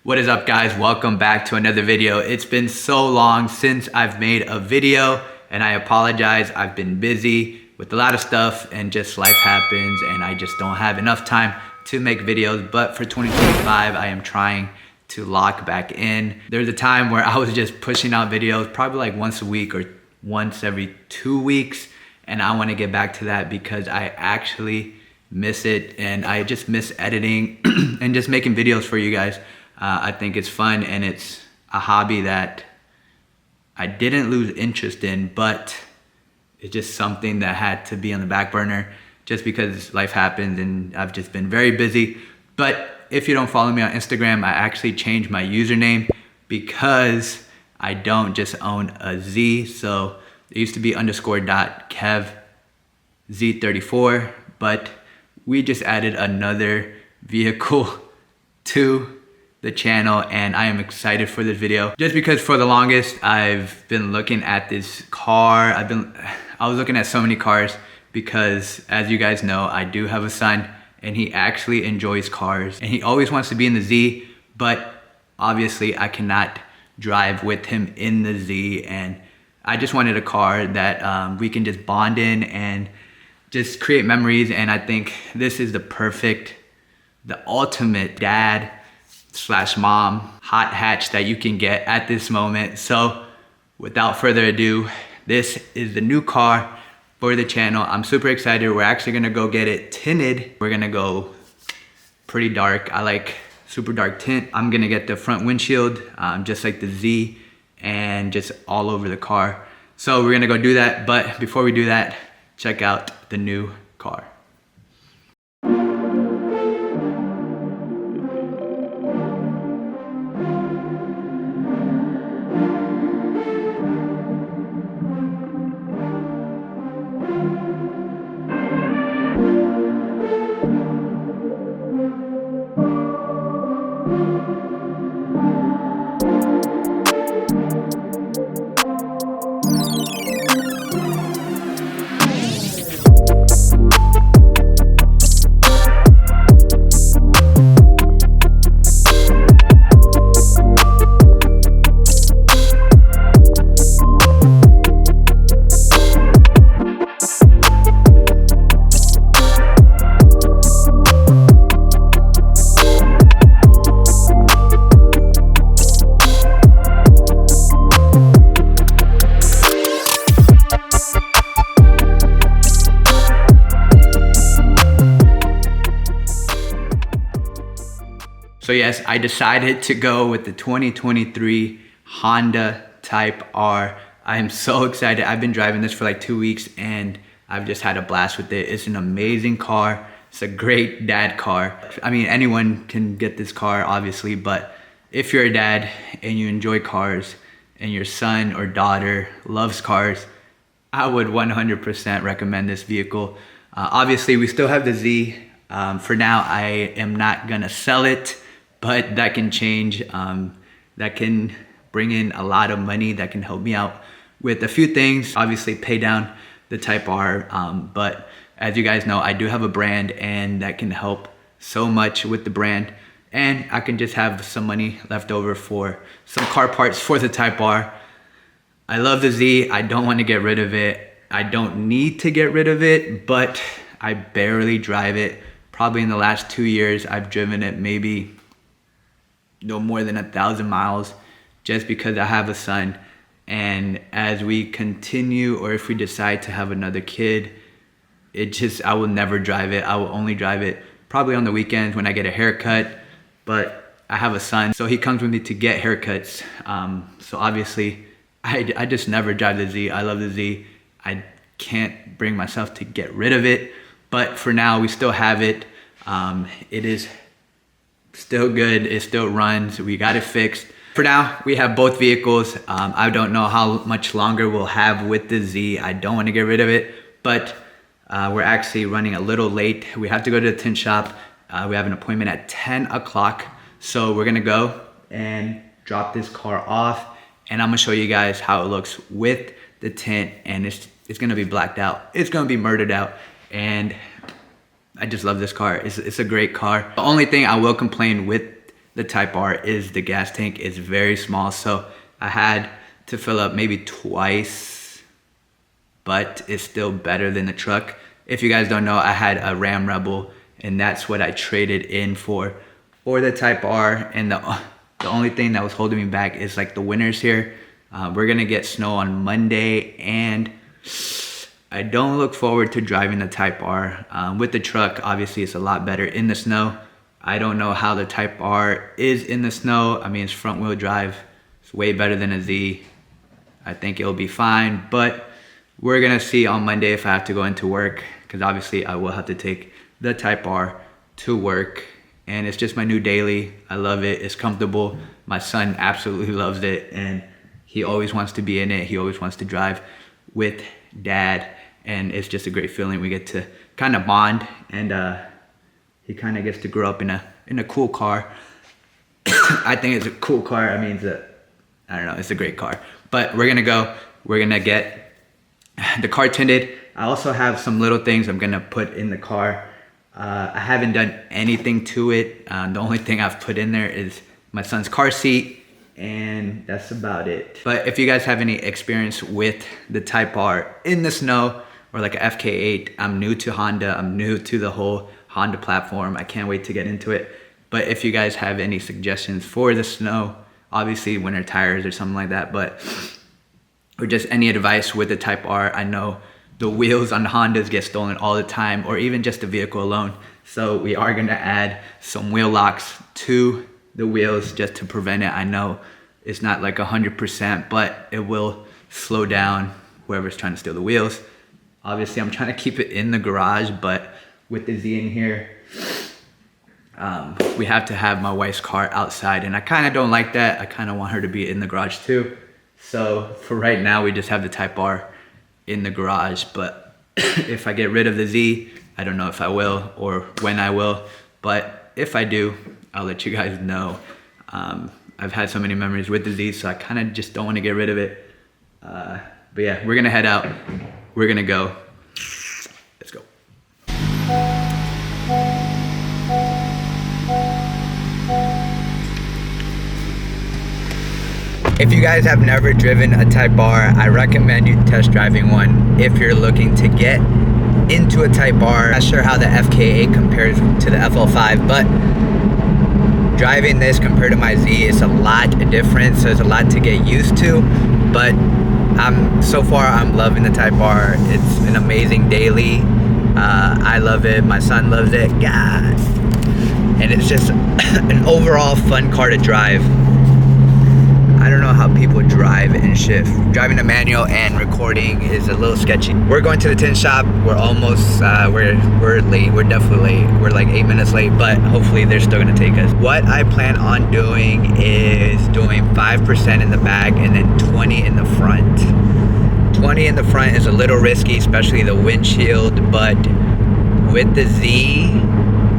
What is up, guys? Welcome back to another video. It's been so long since I've made a video and I apologize. I've been busy with a lot of stuff and just life happens and I just don't have enough time to make videos. But for 2025, I am trying to lock back in. There's a time where I was just pushing out videos probably like once a week or once every 2 weeks. And I want to get back to that because I actually miss it and I just miss editing and just making videos for you guys. I think it's fun and it's a hobby that I didn't lose interest in, but it's just something that had to be on the back burner just because life happens and I've just been very busy. But if you don't follow me on Instagram, I actually changed my username because I don't just own a Z. So it used to be _.kevz34, but we just added another vehicle to the channel and I am excited for this video just because for the longest I've been looking at this car. I was looking at so many cars because, as you guys know, I do have a son and he actually enjoys cars and he always wants to be in the Z, but obviously I cannot drive with him in the Z, and I just wanted a car that we can just bond in and just create memories. And I think this is the ultimate dad / mom hot hatch that you can get at this moment. So without further ado, this is the new car for the channel. I'm super excited. We're actually gonna go get it tinted. We're gonna go pretty dark. I like super dark tint. I'm gonna get the front windshield, just like the Z, and just all over the car. So we're gonna go do that. But before we do that, check out the new car. So yes, I decided to go with the 2023 Honda Type R. I am so excited. I've been driving this for like 2 weeks and I've just had a blast with it. It's an amazing car. It's a great dad car. I mean, anyone can get this car, obviously, but if you're a dad and you enjoy cars and your son or daughter loves cars, I would 100% recommend this vehicle. Obviously, we still have the Z. For now, I am not gonna sell it, but that can change. That can bring in a lot of money. That can help me out with a few things. Obviously pay down the Type R, but as you guys know, I do have a brand and that can help so much with the brand. And I can just have some money left over for some car parts for the Type R. I love the Z. I don't want to get rid of it. I don't need to get rid of it, but I barely drive it. Probably in the last 2 years, I've driven it maybe no more than 1,000 miles just because I have a son. And as we continue, or if we decide to have another kid, I will never drive it. I will only drive it probably on the weekends when I get a haircut, but I have a son, so he comes with me to get haircuts. So obviously I just never drive the Z. I love the Z. I can't bring myself to get rid of it, but for now we still have it. It is still good. It still runs. We got it fixed. For now, we have both vehicles. I don't know how much longer we'll have with the Z. I don't want to get rid of it, but we're actually running a little late. We have to go to the tint shop. We have an appointment at 10 o'clock. So we're gonna go and drop this car off and I'm gonna show you guys how it looks with the tint, and it's gonna be blacked out. It's gonna be murdered out, and I just love this car. It's a great car. The only thing I will complain with the Type R is the gas tank is very small. So I had to fill up maybe twice, but it's still better than the truck. If you guys don't know, I had a Ram Rebel, and that's what I traded in for the Type R. And the only thing that was holding me back is like the winters here. We're gonna get snow on Monday, and I don't look forward to driving the Type R. With the truck, obviously it's a lot better in the snow. I don't know how the Type R is in the snow. I mean, it's front wheel drive. It's way better than a Z. I think it'll be fine, but we're gonna see on Monday if I have to go into work, because obviously I will have to take the Type R to work. And it's just my new daily. I love it, it's comfortable. My son absolutely loves it, and he always wants to be in it. He always wants to drive with dad, and it's just a great feeling. We get to kind of bond, and he kind of gets to grow up in a cool car. I think it's a cool car. I mean, I don't know, it's a great car. But we're gonna get the car tinted. I also have some little things I'm gonna put in the car. I haven't done anything to it. The only thing I've put in there is my son's car seat, and that's about it. But if you guys have any experience with the Type R in the snow, or like a FK8, I'm new to Honda. I'm new to the whole Honda platform. I can't wait to get into it. But if you guys have any suggestions for the snow, obviously winter tires or something like that, or just any advice with the Type R. I know the wheels on the Hondas get stolen all the time, or even just the vehicle alone. So we are gonna add some wheel locks to the wheels just to prevent it. I know it's not like 100%, but it will slow down whoever's trying to steal the wheels. Obviously, I'm trying to keep it in the garage, but with the Z in here, we have to have my wife's car outside, and I kind of don't like that. I kind of want her to be in the garage too. So for right now, we just have the Type R in the garage, but if I get rid of the Z, I don't know if I will or when I will, but if I do, I'll let you guys know. I've had so many memories with the Z, so I kind of just don't want to get rid of it. But yeah, we're gonna head out. We're gonna go. Let's go. If you guys have never driven a Type R, I recommend you test driving one if you're looking to get into a Type R. Not sure how the FK8 compares to the FL5, but driving this compared to my Z is a lot different, so there's a lot to get used to. But so far I'm loving the Type R. It's an amazing daily. I love it, my son loves it, God. And it's just an overall fun car to drive. I don't know how people drive and shift. Driving a manual and recording is a little sketchy. We're going to the tint shop. We're almost, we're late. We're definitely late. We're like 8 minutes late, but hopefully they're still gonna take us. What I plan on doing is doing 5% in the back and then 20 in the front. 20 in the front is a little risky, especially the windshield, but with the Z,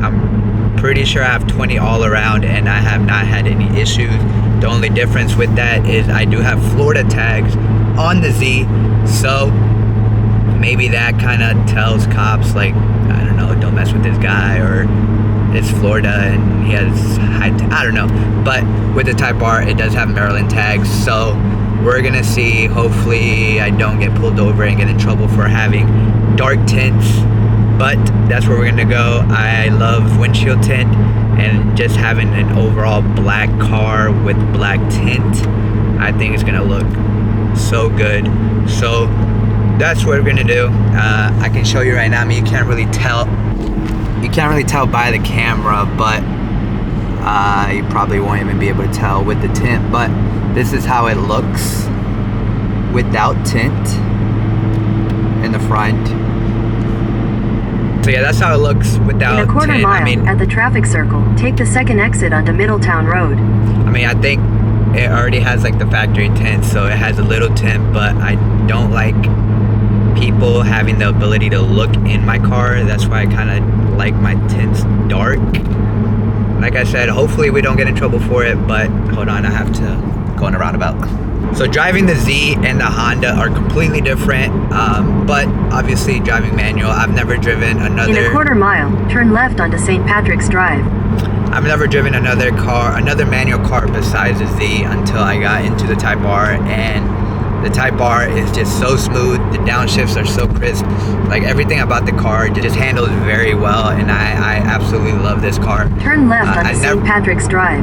I'm pretty sure I have 20 all around and I have not had any issues. The only difference with that is I do have Florida tags on the Z, so maybe that kind of tells cops, like, I don't know, don't mess with this guy, or it's Florida and he has I don't know. But with the Type R, it does have Maryland tags, so we're gonna see. Hopefully I don't get pulled over and get in trouble for having dark tints, but that's where we're gonna go. I love windshield tint, and just having an overall black car with black tint, I think it's gonna look so good. So that's what we're gonna do. I can show you right now. I mean, you can't really tell by the camera, but you probably won't even be able to tell with the tint, but this is how it looks without tint in the front. So yeah, that's how it looks without in a quarter tint. mile at the traffic circle, take the second exit onto Middletown Road. I mean, I think it already has like the factory tint, so it has a little tint, but I don't like people having the ability to look in my car. That's why I kind of like my tints dark. Like I said, hopefully we don't get in trouble for it, but hold on, I have to go in a roundabout. So driving the Z and the Honda are completely different, but obviously driving manual, I've never driven another... In a quarter mile, turn left onto St. Patrick's Drive. I've never driven another manual car besides the Z until I got into the Type R, and the Type R is just so smooth. The downshifts are so crisp. Like everything about the car just handles very well, and I absolutely love this car. Turn left onto St. Patrick's Drive.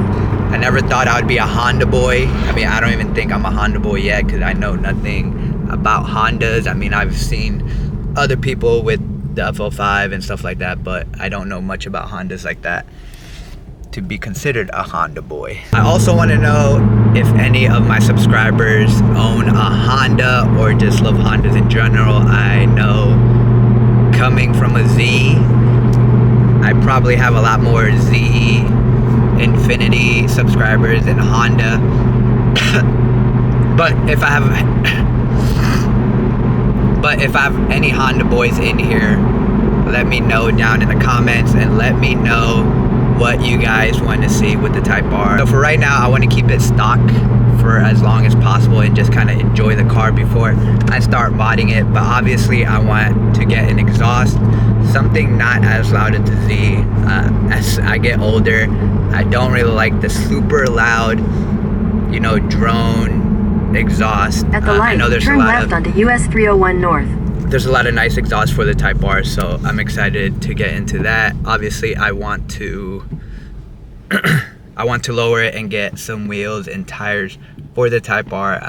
I never thought I would be a Honda boy. I mean, I don't even think I'm a Honda boy yet because I know nothing about Hondas. I mean, I've seen other people with the FL5 and stuff like that, but I don't know much about Hondas like that to be considered a Honda boy. I also want to know if any of my subscribers own a Honda or just love Hondas in general. I know coming from a Z, I probably have a lot more Z Infinity subscribers than Honda. But if I have any Honda boys in here, let me know down in the comments and let me know what you guys want to see with the Type R. So for right now, I want to keep it stock for as long as possible and just kind of enjoy the car before I start modding it. But obviously I want to get an exhaust, something not as loud as the Z. As I get older, I don't really like the super loud, you know, drone exhaust. At the light, turn left onto US 301 North. There's a lot of nice exhaust for the Type R, so I'm excited to get into that. Obviously, I want to lower it and get some wheels and tires for the Type R.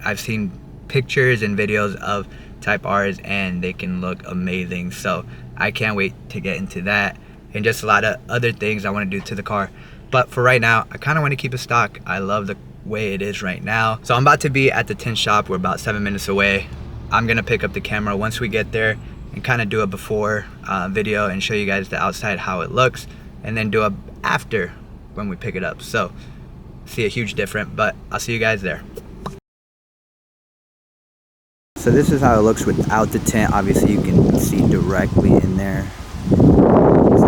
I've seen pictures and videos of Type R's and they can look amazing, so I can't wait to get into that and just a lot of other things I want to do to the car. But for right now, I kind of want to keep it stock. I love the way it is right now. So I'm about to be at the tint shop. We're about 7 minutes away. I'm gonna pick up the camera once we get there and kind of do a before video and show you guys the outside, how it looks, and then do a after when we pick it up. So see a huge difference, but I'll see you guys there. So this is how it looks without the tint. Obviously you can see directly in there. Same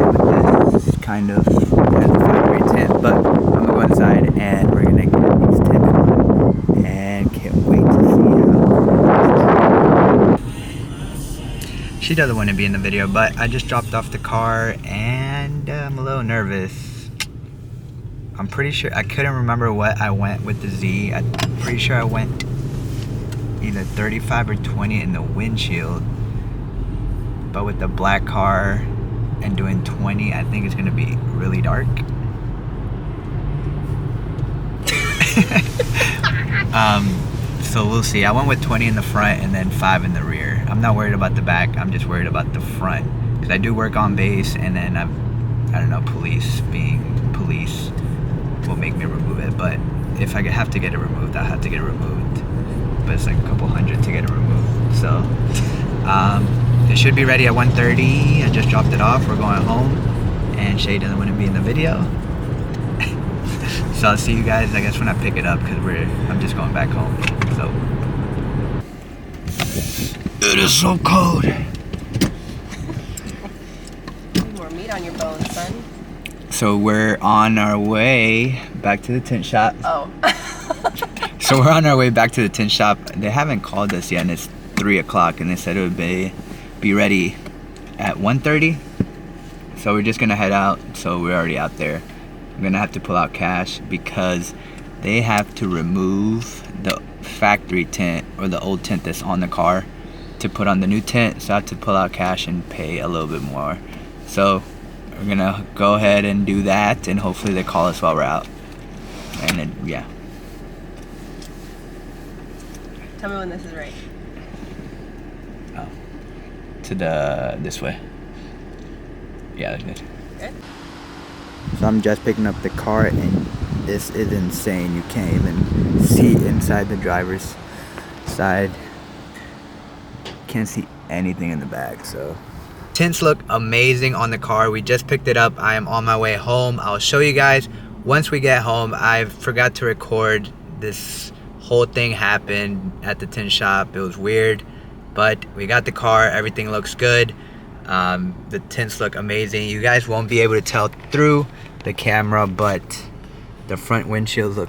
with this. This is kind of factory tint, but I'm gonna go inside and we're gonna get these tint on and can't wait to see how. She doesn't want to be in the video, but I just dropped off the car and I'm a little nervous. I'm pretty sure, I couldn't remember what I went with the Z. I'm pretty sure I went either 35 or 20 in the windshield. But with the black car and doing 20, I think it's gonna be really dark. So we'll see. I went with 20 in the front and then 5 in the rear. I'm not worried about the back, I'm just worried about the front. Because I do work on base, and then I don't know, police being police will make me remove it. But if I have to get it removed, I'll have to get it removed. But it's like a couple hundred to get it removed. So it should be ready at 1:30. I just dropped it off. We're going home. And Shay doesn't want to be in the video. So I'll see you guys, I guess, when I pick it up, because I'm just going back home. So it is so cold. Need more meat on your bones, son. So we're on our way back to the tint shop. Oh. So we're on our way back to the tint shop. They haven't called us yet, and it's 3 o'clock, and they said it would be ready at 1:30. So we're just gonna head out. So we're already out there. I'm gonna have to pull out cash because they have to remove the factory tint or the old tint that's on the car to put on the new tint. So I have to pull out cash and pay a little bit more. So we're gonna go ahead and do that, and hopefully they call us while we're out. And then, yeah. Tell me when this is right. Oh, to this way. Yeah, that's good. Good. So I'm just picking up the car, and this is insane. You can't even see inside the driver's side. Can't see anything in the back. So tints look amazing on the car. We just picked it up. I am on my way home. I'll show you guys once we get home. I forgot to record. This whole thing happened at the tint shop. It was weird, but we got the car. Everything looks good. The tints look amazing. You guys won't be able to tell through the camera, but the front windshield look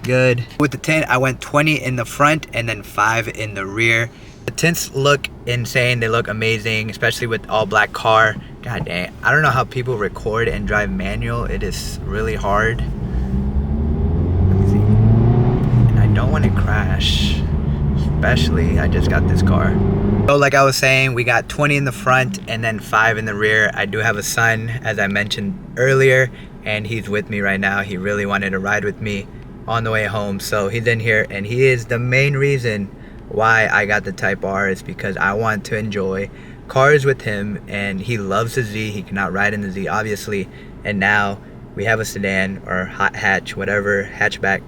good. With the tint, I went 20 in the front and then 5 in the rear. The tints look insane. They look amazing, especially with all black car. God dang, I don't know how people record and drive manual. It is really hard. Let me see. And I don't want to crash, especially I just got this car. So like I was saying, we got 20 in the front and then 5 in the rear. I do have a son, as I mentioned earlier, and he's with me right now. He really wanted to ride with me on the way home, so he's in here, and he is the main reason why I got the Type R, is because I want to enjoy cars with him, and he loves the Z. He cannot ride in the Z, obviously, and now we have a sedan or hot hatch, whatever, hatchback,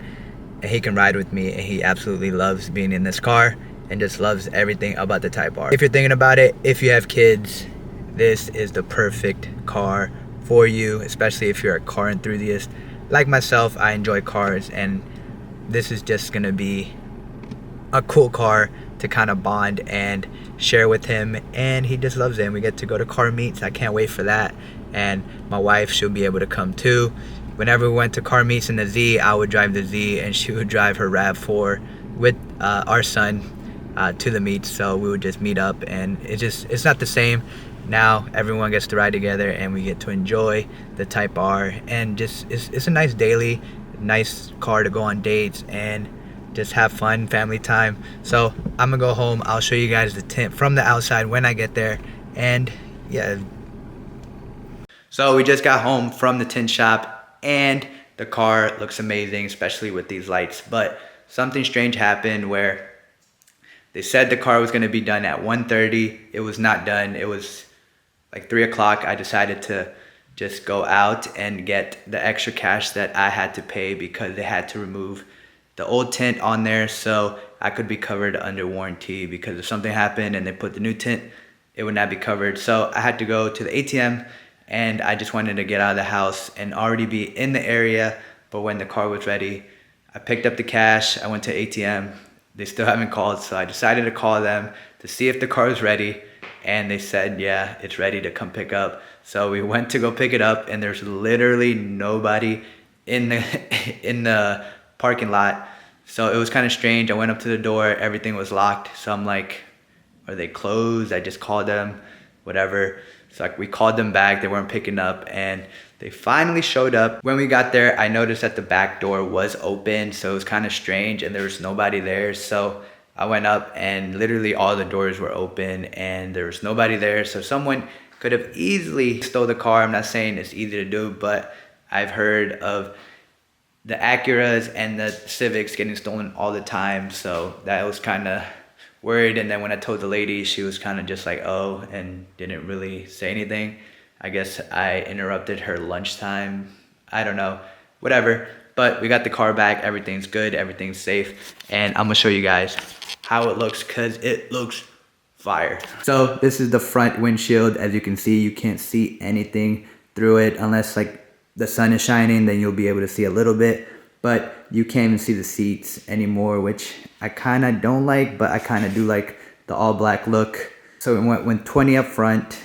and he can ride with me, and he absolutely loves being in this car and just loves everything about the Type R. If you're thinking about it, if you have kids, this is the perfect car for you, especially if you're a car enthusiast like myself. I enjoy cars, and this is just gonna be a cool car to kind of bond and share with him, and he just loves it. And we get to go to car meets. I can't wait for that. And my wife, she'll be able to come too. Whenever we went to car meets in the Z, I would drive the Z and she would drive her RAV4 with our son to the meets. So we would just meet up, and it's not the same. Now everyone gets to ride together, and we get to enjoy the Type R, and just it's a nice daily, nice car to go on dates and just have fun, family time. So I'm gonna go home. I'll show you guys the tint from the outside when I get there, and yeah. So we just got home from the tint shop, and the car looks amazing, especially with these lights. But something strange happened where they said the car was gonna be done at 1:30. It was not done. It was like 3 o'clock. I decided to just go out and get the extra cash that I had to pay because they had to remove the old tint on there so I could be covered under warranty, because if something happened and they put the new tint, it would not be covered. So I had to go to the ATM, and I just wanted to get out of the house and already be in the area. But when the car was ready, I picked up the cash, I went to ATM. They still haven't called, so I decided to call them to see if the car was ready, and they said, yeah, it's ready to come pick up. So we went to go pick it up, and there's literally nobody in the parking lot. So it was kind of strange. I went up to the door, everything was locked. So I'm like, are they closed? I just called them, whatever. So like, we called them back, they weren't picking up, and they finally showed up. When we got there, I noticed that the back door was open, so it was kind of strange, and there was nobody there. So I went up, and literally all the doors were open, and there was nobody there. So someone could have easily stole the car. I'm not saying it's easy to do, but I've heard of the Acuras and the Civics getting stolen all the time, so that was kind of worried. And then when I told the lady, she was kind of just like, oh, and didn't really say anything. I guess I interrupted her lunchtime. I don't know, whatever. But we got the car back, everything's good, everything's safe, and I'm gonna show you guys how it looks, because it looks fire. So this is the front windshield. As you can see, you can't see anything through it unless like the sun is shining, then you'll be able to see a little bit, but you can't even see the seats anymore, which I kind of don't like, but I kind of do like the all black look. So we went 20 up front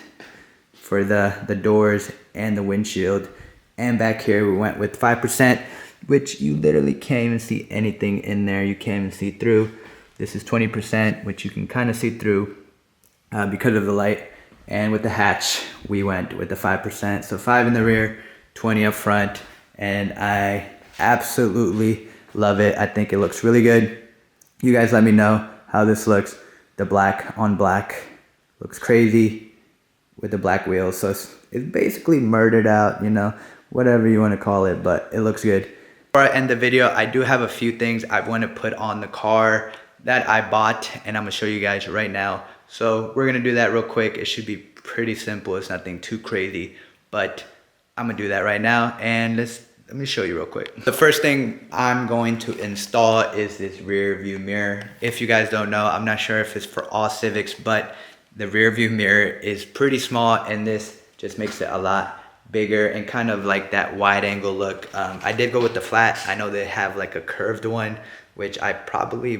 for the doors and the windshield, and back here we went with 5%, which you literally can't even see anything in there. You can't even see through. This is 20%, which you can kind of see through because of the light. And with the hatch, we went with the 5%. So 5 in the rear, 20 up front, and I absolutely love it. I think it looks really good. You guys let me know how this looks. The black on black looks crazy with the black wheels. So it's basically murdered out, you know, whatever you want to call it, but it looks good. Before I end the video, I do have a few things I want to put on the car that I bought, and I'm gonna show you guys right now. So we're gonna do that real quick. It should be pretty simple. It's nothing too crazy, but I'm gonna do that right now, and let me show you real quick. The first thing I'm going to install is this rear view mirror. If you guys don't know, I'm not sure if it's for all Civics, but the rear view mirror is pretty small, and this just makes it a lot bigger and kind of like that wide angle look. I did go with the flat. I know they have like a curved one, which I probably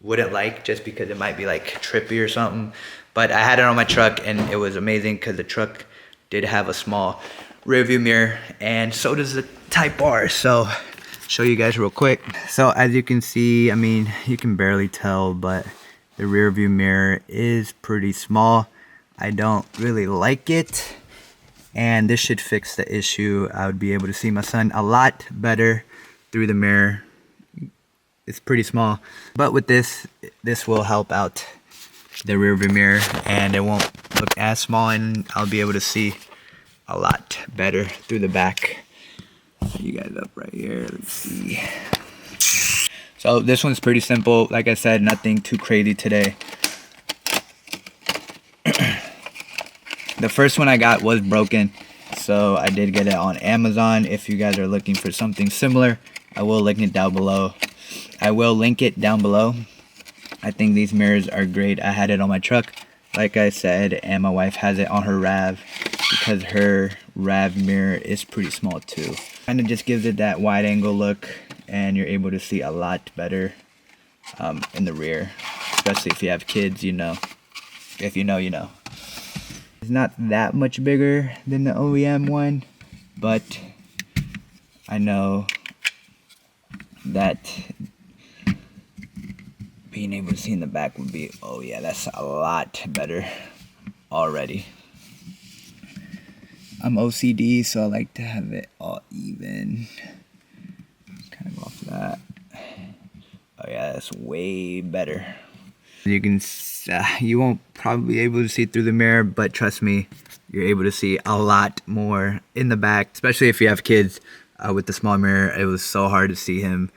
wouldn't like, just because it might be like trippy or something. But I had it on my truck, and it was amazing because the truck did have a small rear view mirror, and so does the Type R. So show you guys real quick. So as you can see, I mean, you can barely tell, but The rear view mirror is pretty small. I don't really like it. And this should fix the issue. I would be able to see my son a lot better through the mirror. It's pretty small. But with this will help out the rear view mirror and it won't look as small and I'll be able to see a lot better through the back. You guys up right here, let's see. So this one's pretty simple. Like I said, nothing too crazy today. The first one I got was broken, so I did get it on Amazon. If you guys are looking for something similar, I will link it down below. I think these mirrors are great. I had it on my truck, like I said, and my wife has it on her RAV because her RAV mirror is pretty small too. Kind of just gives it that wide angle look and you're able to see a lot better in the rear, especially if you have kids, you know. If you know, you know. It's not that much bigger than the OEM one, but I know that being able to see in the back would be, oh yeah, that's a lot better already. I'm OCD, so I like to have it all even. Kind of go off that. Oh yeah, that's way better. You won't probably be able to see through the mirror, but trust me, you're able to see a lot more in the back, especially if you have kids. With the small mirror, it was so hard to see him,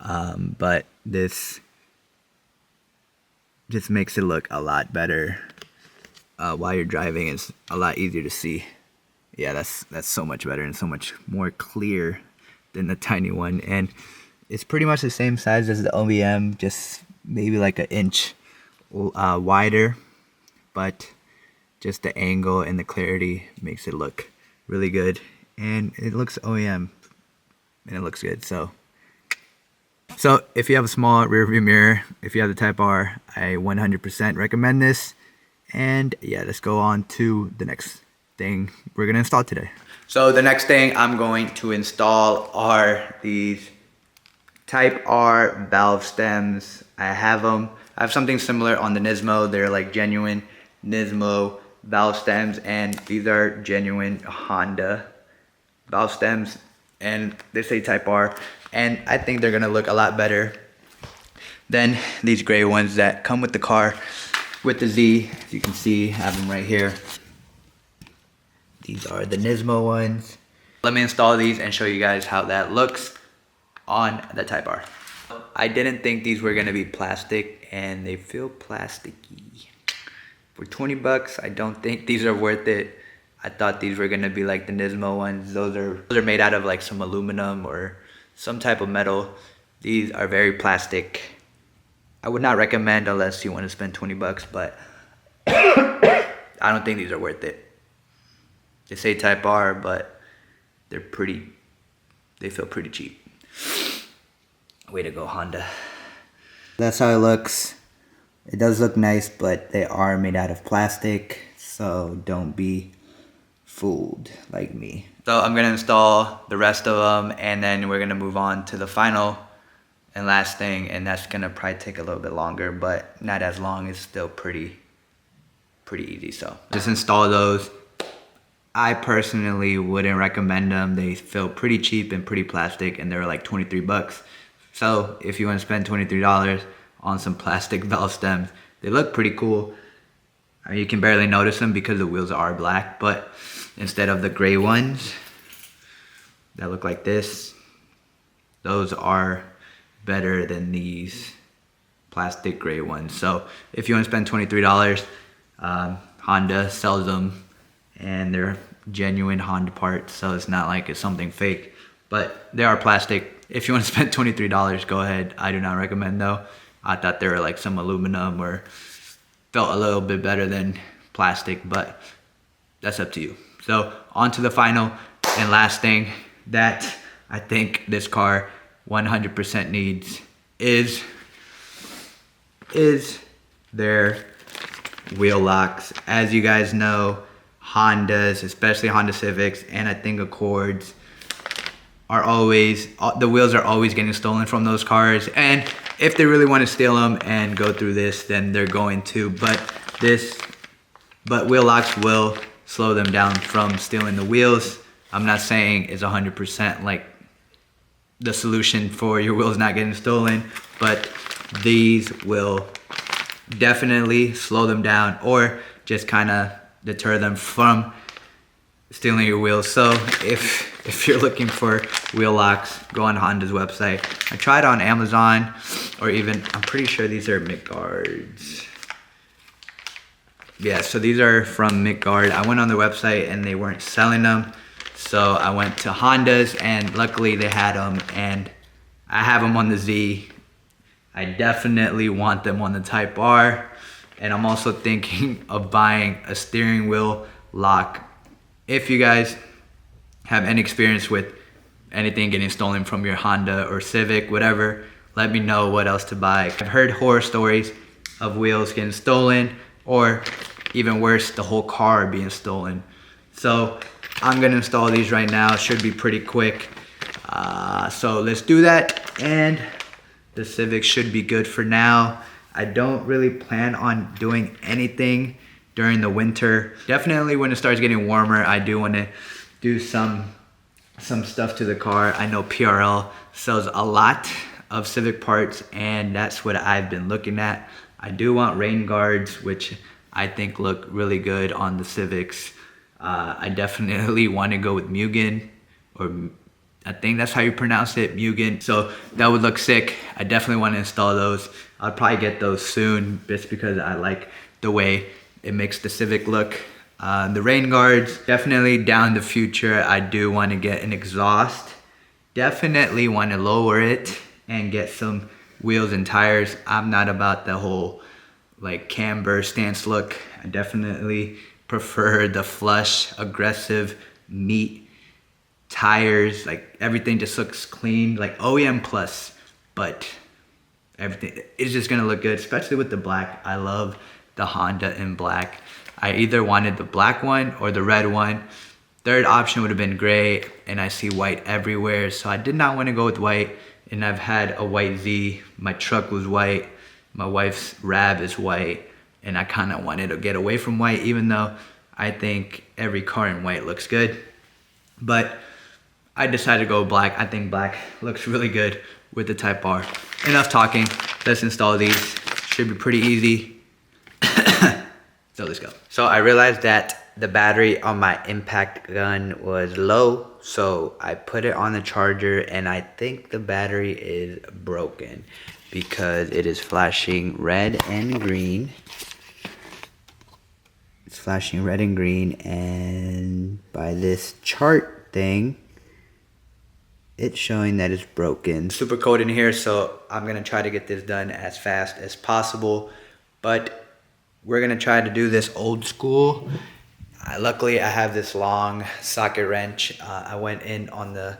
but this just makes it look a lot better. While you're driving, it's a lot easier to see. Yeah, that's so much better and so much more clear than the tiny one, and it's pretty much the same size as the OEM, just maybe like an inch wider, but just the angle and the clarity makes it look really good, and it looks OEM and it looks good. So if you have a small rear view mirror, if you have the Type R, I 100% recommend this. And yeah, let's go on to the next thing we're gonna install today. So the next thing I'm going to install are these Type R valve stems. I have them. I have something similar on the Nismo. They're like genuine Nismo valve stems, and these are genuine Honda valve stems, and they say Type R, and I think they're gonna look a lot better than these gray ones that come with the car with the Z. As you can see, I have them right here. These are the Nismo ones. Let me install these and show you guys how that looks on the Type R. I didn't think these were gonna be plastic, and they feel plasticky. For 20 bucks, I don't think these are worth it. I thought these were gonna be like the Nismo ones. Those are made out of like some aluminum or some type of metal. These are very plastic. I would not recommend unless you want to spend 20 bucks, but I don't think these are worth it. They say Type R, but they feel pretty cheap. Way to go, Honda. That's how it looks. It does look nice, but they are made out of plastic, so don't be fooled like me. So I'm gonna install the rest of them, and then we're gonna move on to the final and last thing, and that's gonna probably take a little bit longer, but not as long. It's still pretty easy. So just install those. I personally wouldn't recommend them. They feel pretty cheap and pretty plastic, and they're like 23 bucks. So if you want to spend $23 on some plastic valve stems, they look pretty cool. I mean, you can barely notice them because the wheels are black, but instead of the gray ones that look like this, those are better than these plastic gray ones. So if you want to spend $23, Honda sells them, and they're genuine Honda parts, so it's not like it's something fake, but they are plastic. If you want to spend $23, go ahead. I do not recommend though. I thought they were like some aluminum or felt a little bit better than plastic, but that's up to you. So on to the final and last thing that I think this car 100% needs is their wheel locks. As you guys know, Hondas, especially Honda Civics and I think Accords, are always, the wheels are always getting stolen from those cars. And if they really want to steal them and go through this, then they're going to. But wheel locks will slow them down from stealing the wheels. I'm not saying it's 100% like the solution for your wheels not getting stolen, but these will definitely slow them down or just kind of deter them from stealing your wheels. So if you're looking for wheel locks, go on Honda's website. I tried on Amazon, or even, I'm pretty sure these are McGuard's. Yeah, so these are from McGuard. I went on their website and they weren't selling them. So I went to Honda's and luckily they had them, and I have them on the Z. I definitely want them on the Type R. And I'm also thinking of buying a steering wheel lock. If you guys have any experience with anything getting stolen from your Honda or Civic, whatever, let me know what else to buy. I've heard horror stories of wheels getting stolen, or even worse, the whole car being stolen. So I'm gonna install these right now. Should be pretty quick. So let's do that, and the Civic should be good for now. I don't really plan on doing anything during the winter. Definitely when it starts getting warmer, I do want to do some stuff to the car. I know PRL sells a lot of Civic parts, and that's what I've been looking at. I do want rain guards, which I think look really good on the Civics. I definitely want to go with Mugen, or I think that's how you pronounce it, Mugen. So that would look sick. I definitely want to install those. I'll probably get those soon just because I like the way it makes the Civic look. The rain guards, definitely down the future, I do want to get an exhaust. Definitely want to lower it and get some wheels and tires. I'm not about the whole like camber stance look. I definitely prefer the flush, aggressive, neat tires. Like everything just looks clean, like OEM plus, but everything is just gonna look good, especially with the black. I love the Honda in black. I either wanted the black one or the red one. Third option would have been gray, and I see white everywhere, so I did not want to go with white. And I've had a white Z. My truck was white. My wife's RAV is white, and I kind of wanted to get away from white, even though I think every car in white looks good. But I decided to go black. I think black looks really good with the Type R. Enough talking. Let's install these. Should be pretty easy. So let's go. So I realized that the battery on my impact gun was low, so I put it on the charger, and I think the battery is broken because it is flashing red and green. It's flashing red and green, and by this chart thing, it's showing that it's broken. Super cold in here, so I'm gonna try to get this done as fast as possible, but we're gonna try to do this old school. Luckily, I have this long socket wrench. I went in on the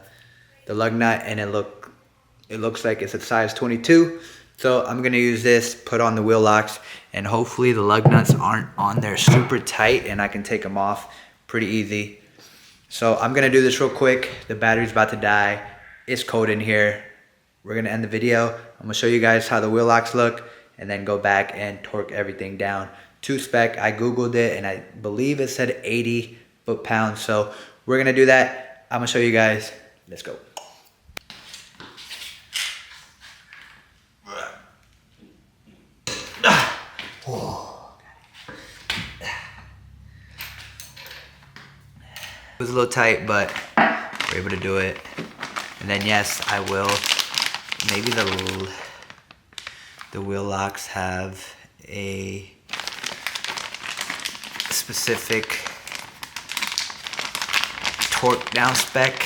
lug nut, and it looks like it's a size 22. So I'm gonna use this, put on the wheel locks, and hopefully the lug nuts aren't on there super tight, and I can take them off pretty easy. So I'm gonna do this real quick. The battery's about to die. It's cold in here. We're gonna end the video. I'm gonna show you guys how the wheel locks look, and then go back and torque everything down to spec. I Googled it, and I believe it said 80 foot-pounds. So we're gonna do that. I'm gonna show you guys. Let's go. It was a little tight, but we're able to do it. And then yes, I will. Maybe the wheel locks have a specific torque down spec.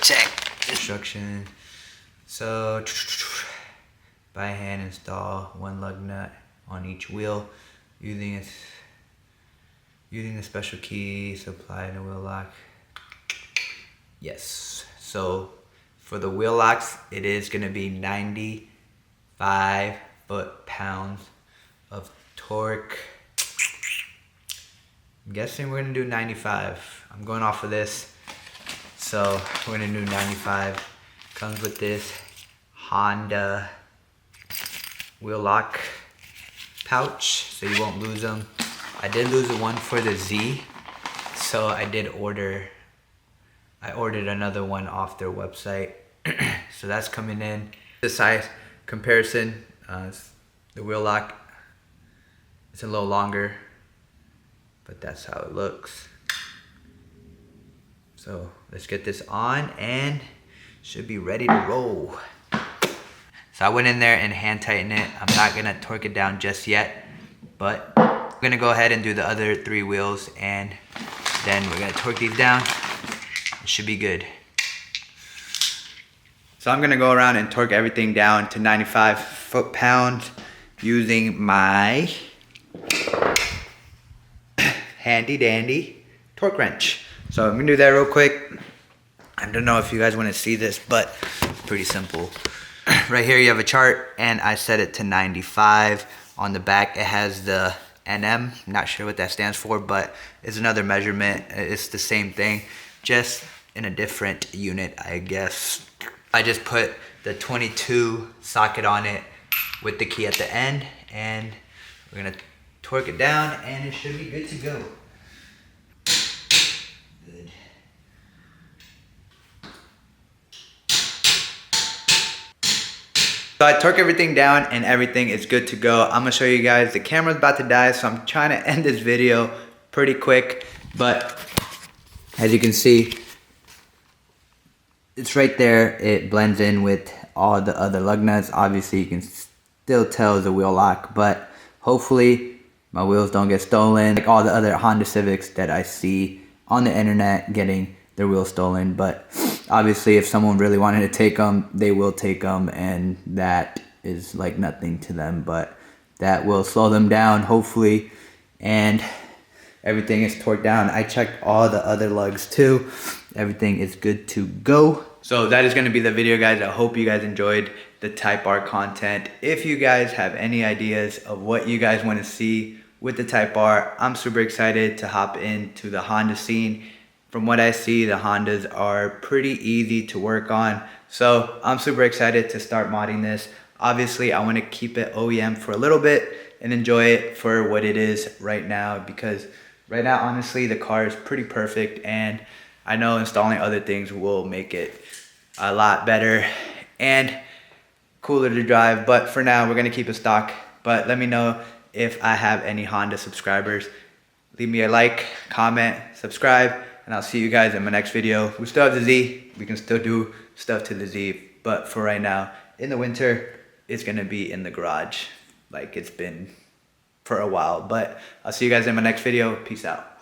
Check instruction. So by hand install one lug nut on each wheel using the special key supplied in the wheel lock. Yes. So for the wheel locks, it is going to be 95 foot-pounds of torque. I'm guessing we're going to do 95. I'm going off of this. So we're gonna do 95. Comes with this Honda wheel lock pouch, so you won't lose them. I did lose the one for the Z, so I ordered another one off their website. So that's coming in. The size comparison, the wheel lock, it's a little longer, but that's how it looks. So let's get this on and should be ready to roll. So I went in there and hand tightened it. I'm not gonna torque it down just yet, but I'm gonna go ahead and do the other 3 wheels and then we're gonna torque these down. It should be good. So I'm gonna go around and torque everything down to 95 foot-pounds using my handy dandy torque wrench. So I'm gonna do that real quick. I don't know if you guys wanna see this, but it's pretty simple. Right here you have a chart and I set it to 95. On the back it has the NM, not sure what that stands for, but it's another measurement. It's the same thing, just in a different unit, I guess. I just put the 22 socket on it with the key at the end and we're gonna torque it down and it should be good to go. Good. So I torque everything down and everything is good to go. I'm gonna show you guys, the camera's about to die, so I'm trying to end this video pretty quick, but as you can see, it's right there. It blends in with all the other lug nuts. Obviously you can still tell it's a wheel lock, but hopefully my wheels don't get stolen like all the other Honda Civics that I see on the internet getting their wheels stolen. But obviously if someone really wanted to take them, they will take them, and that is like nothing to them, but that will slow them down hopefully. And everything is torqued down. I checked all the other lugs too. Everything is good to go. So that is gonna be the video, guys. I hope you guys enjoyed the Type R content. If you guys have any ideas of what you guys wanna see with the Type R, I'm super excited to hop into the Honda scene. From what I see, the Hondas are pretty easy to work on. So I'm super excited to start modding this. Obviously, I wanna keep it OEM for a little bit and enjoy it for what it is right now, because right now, honestly, the car is pretty perfect, and I know installing other things will make it a lot better and cooler to drive. But for now, we're gonna keep it stock. But let me know if I have any Honda subscribers. Leave me a like, comment, subscribe, and I'll see you guys in my next video. We still have the Z. We can still do stuff to the Z. But for right now, in the winter, it's gonna be in the garage like it's been for a while. But I'll see you guys in my next video. Peace out.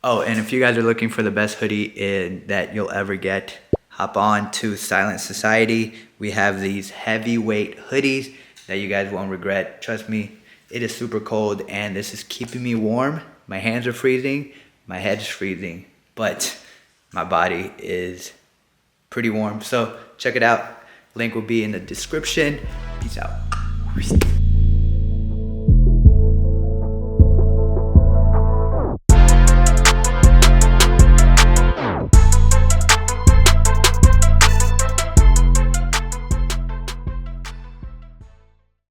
Oh, and if you guys are looking for the best hoodie that you'll ever get, hop on to Silent Society. We have these heavyweight hoodies that you guys won't regret. Trust me, it is super cold and this is keeping me warm. My hands are freezing, my head's freezing, but my body is pretty warm. So check it out. Link will be in the description. Peace out.